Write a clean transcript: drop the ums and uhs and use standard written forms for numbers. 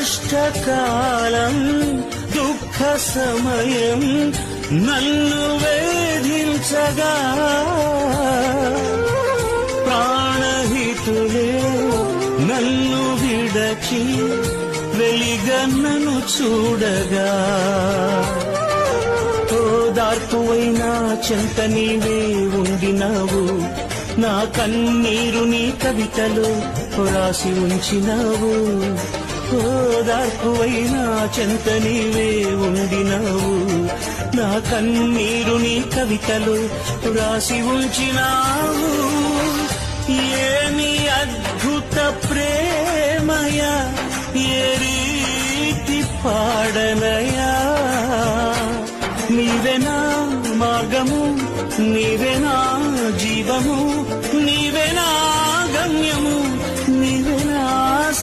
కష్టకాలం దుఃఖ సమయం నన్ను వేధించగా ప్రాణహితులే నన్ను విడచి వెలిగన్నను చూడగా ఓదార్పువైనా చెంత నీవే ఉండినావు నా కన్నీరు నీ కవితలో రాసి ఉంచినావు ఓదార్పువైనా చెంత నీవే ఉండినావు నా కన్నీరు నీ కవితలో రాసి ఉంచినావు ఏమి అద్భుత ప్రేమయా ఏ రీతి పాడనయా నీవే నా మార్గము నీవే నా జీవము నీవే నా గమ్యము